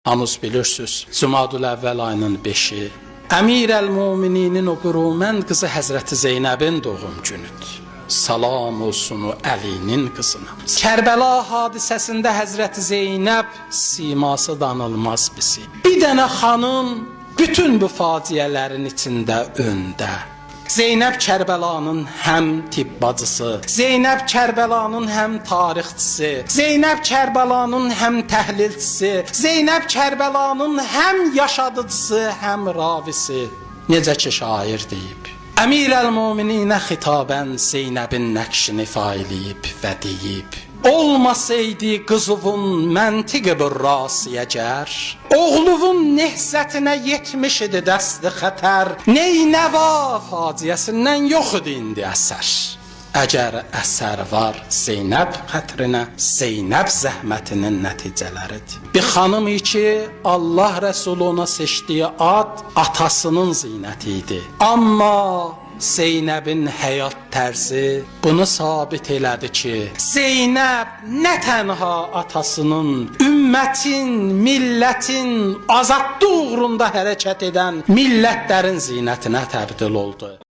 Hamınız bilirsiniz, Cümadül Əvvəl ayının 5-i Əmir-əl-Mumininin o qürumən qızı Həzrəti Zeynəbin doğum günüdür. Salam olsun o Əlinin qızına. Kərbəla hadisəsində Həzrəti Zeynəb siması danılmaz bizi. Bir dənə xanım bütün bu faciələrin içində öndə. Zeynəb Kərbəlanın həm tibb bacısı, Zeynəb Kərbəlanın həm tarixçisi, Zeynəb Kərbəlanın həm təhlilçisi, Zeynəb Kərbəlanın həm yaşadıcısı, həm ravisi. Necə ki şair deyib. Əmir-əl-Mumininə xitabən Zeynəbin nəqşini failiyib və deyib: olmasaydı qızıvun məntiqi bir rasiyəgər, oğluvun nehzətinə yetmiş idi dəsti xətər, Neynəva faciəsindən yox idi indi əsər. Əgər əsər var Zeynəb xətrinə, Zeynəb zəhmətinin nəticələridir. Bir xanım ki, Allah Rəsulü ona seçdiyi ad atasının zinəti idi. Amma Zeynəbin həyat tərzi bunu sabit elədi ki, Zeynəb nə tənha atasının, ümmətin, millətin azadlıq uğrunda hərəkət edən millətlərin zinətinə təbdil oldu.